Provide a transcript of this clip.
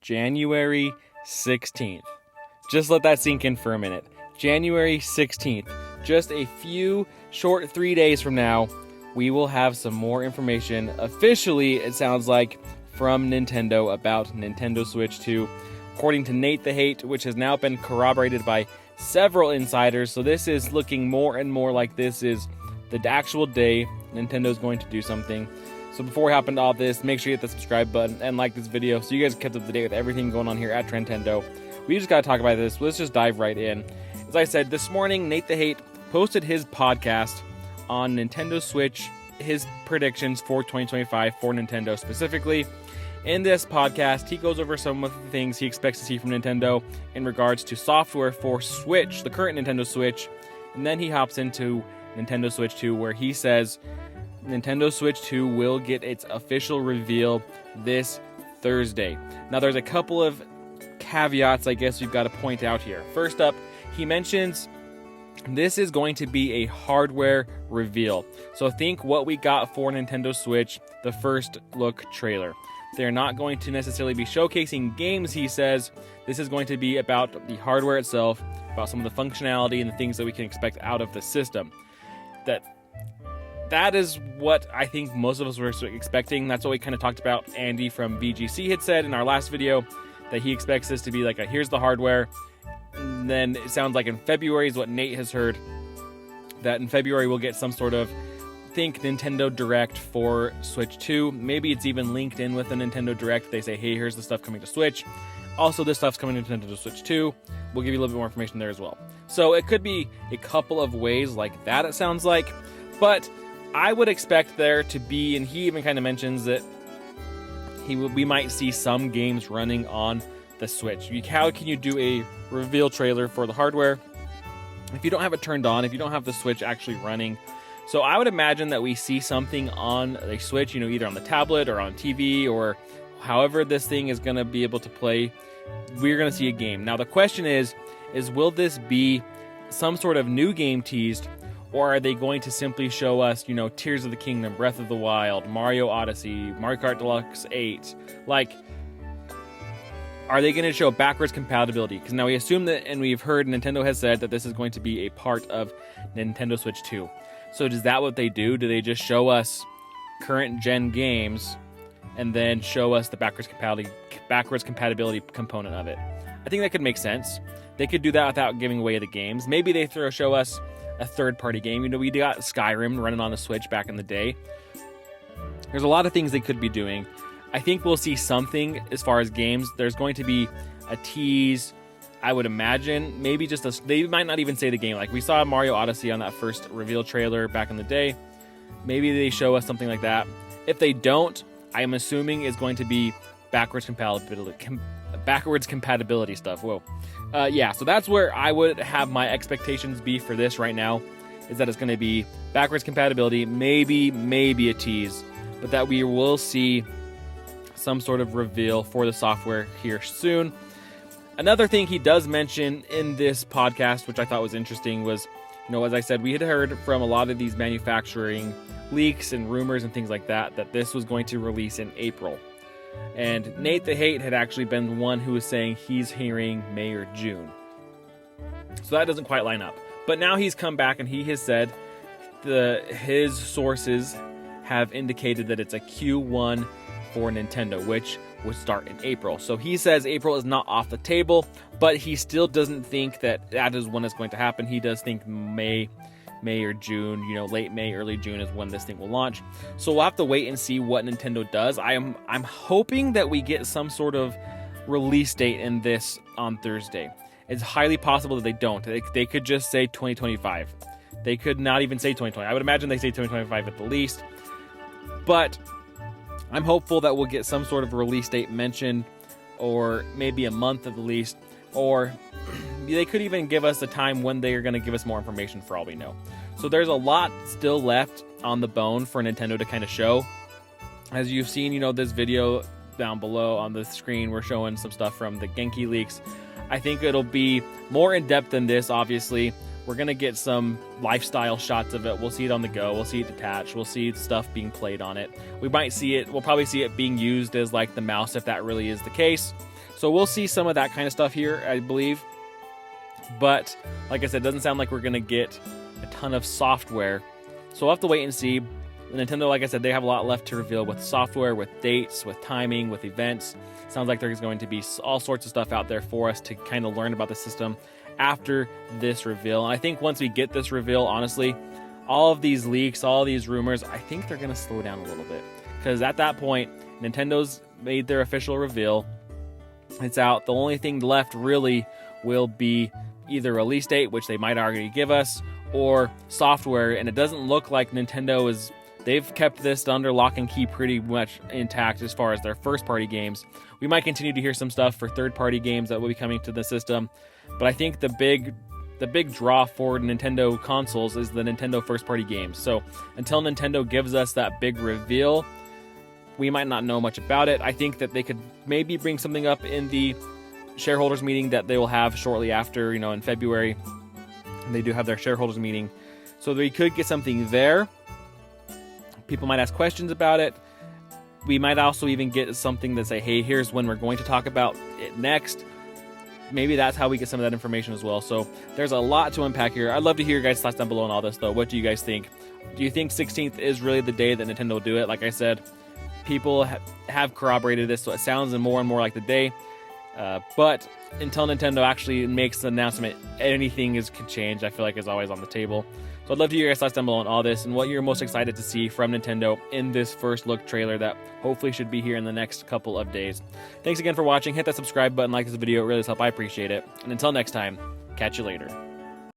January 16th. Just let that sink in for a minute. January 16th. Just a few short 3 days from now, we will have some more information officially, it sounds like, from Nintendo about Nintendo Switch 2. According to Nate the Hate, which has now been corroborated by several insiders. So this is looking more and more like this is the actual day Nintendo's going to do something. So before we hop into all this, make sure you hit the subscribe button and like this video so you guys are kept up to date with everything going on here at Nintendo. We just got to talk about this. Let's just dive right in. As I said, this morning, Nate the Hate posted his podcast on Nintendo Switch, his predictions for 2025 for Nintendo specifically. In this podcast, he goes over some of the things he expects to see from Nintendo in regards to software for Switch, the current Nintendo Switch, and then he hops into Nintendo Switch 2, where he says Nintendo Switch 2 will get its official reveal this Thursday. Now, there's a couple of caveats I guess we've got to point out here. First up, he mentions this is going to be a hardware reveal. So think what we got for Nintendo Switch, the first look trailer. They're not going to necessarily be showcasing games, he says. This is going to be about the hardware itself, about some of the functionality and the things that we can expect out of the system. That is what I think most of us were expecting. That's what we kind of talked about. Andy from VGC had said in our last video that he expects this to be like here's the hardware. And then it sounds like in February is what Nate has heard, that in February we'll get some sort of Nintendo Direct for Switch 2. Maybe it's even linked in with the Nintendo Direct. They say, hey, here's the stuff coming to Switch. Also, this stuff's coming to Nintendo Switch 2. We'll give you a little bit more information there as well. So it could be a couple of ways like that, it sounds like. But I would expect there to be, and he even kind of mentions that we might see some games running on the Switch. How can you do a reveal trailer for the hardware if you don't have it turned on, if you don't have the Switch actually running? So I would imagine that we see something on a Switch, either on the tablet or on TV or however this thing is going to be able to play. We're going to see a game. Now the question is will this be some sort of new game teased, or are they going to simply show us, Tears of the Kingdom, Breath of the Wild, Mario Odyssey, Mario Kart Deluxe 8? Are they going to show backwards compatibility? Because now we assume that, and we've heard Nintendo has said that this is going to be a part of Nintendo Switch 2. So is that what they do? Do they just show us current gen games and then show us the backwards compatibility component of it? I think that could make sense. They could do that without giving away the games. Maybe they show us a third-party game. We got Skyrim running on the Switch back in the day. There's a lot of things they could be doing. I think we'll see something as far as games. There's going to be a tease, I would imagine. Maybe they might not even say the game. Like we saw Mario Odyssey on that first reveal trailer back in the day. Maybe they show us something like that. If they don't, I'm assuming it's going to be backwards compatibility stuff. Whoa. So that's where I would have my expectations be for this right now, is that it's going to be backwards compatibility, maybe a tease, but that we will see some sort of reveal for the software here soon. Another thing he does mention in this podcast, which I thought was interesting, was, as I said, we had heard from a lot of these manufacturing leaks and rumors and things like that this was going to release in April. And Nate the Hate had actually been the one who was saying he's hearing May or June. So that doesn't quite line up. But now he's come back and he has said his sources have indicated that it's a Q1 for Nintendo, which would start in April. So he says April is not off the table, but he still doesn't think that is when it's going to happen. He does think May or June, late May, early June is when this thing will launch. So we'll have to wait and see what Nintendo does. I'm hoping that we get some sort of release date in this on Thursday. It's highly possible that they don't. They could just say 2025. They could not even say 2020. I would imagine they say 2025 at the least. But I'm hopeful that we'll get some sort of release date mentioned, or maybe a month at the least, or they could even give us a time when they are going to give us more information for all we know. So there's a lot still left on the bone for Nintendo to kind of show. As you've seen, this video down below on the screen, we're showing some stuff from the Genki leaks. I think it'll be more in depth than this, obviously. We're going to get some lifestyle shots of it. We'll see it on the go. We'll see it detached. We'll see stuff being played on it. We'll probably see it being used as like the mouse if that really is the case. So So we'll see some of that kind of stuff here, I believe. But like I said, it doesn't sound like we're going to get a ton of software. So we'll have to wait and see. Nintendo, like I said, they have a lot left to reveal with software, with dates, with timing, with events. Sounds like there's going to be all sorts of stuff out there for us to kind of learn about the system after this reveal. And I think once we get this reveal, honestly, all of these leaks, all of these rumors, I think they're going to slow down a little bit. Because at that point, Nintendo's made their official reveal. It's out. The only thing left really will be either release date, which they might already give us, or software. And it doesn't look like Nintendo is... They've kept this under lock and key pretty much intact as far as their first-party games. We might continue to hear some stuff for third-party games that will be coming to the system, but I think the big draw for Nintendo consoles is the Nintendo first-party games. So until Nintendo gives us that big reveal, we might not know much about it. I think that they could maybe bring something up in the shareholders meeting that they will have shortly after, in February. They do have their shareholders meeting, so we could get something there. People might ask questions about it. We might also even get something that say, hey, here's when we're going to talk about it next. Maybe that's how we get some of that information as well. So there's a lot to unpack here. I'd love to hear your guys' thoughts down below on all this, though. What do you guys think? Do you think 16th is really the day that Nintendo will do it? Like I said, people have corroborated this, so it sounds more and more like the day. But until Nintendo actually makes the announcement, anything could change, I feel like, is always on the table. So I'd love to hear your guys' thoughts down below on all this and what you're most excited to see from Nintendo in this first look trailer that hopefully should be here in the next couple of days. Thanks again for watching. Hit that subscribe button, like this video. It really does help. I appreciate it. And until next time, catch you later.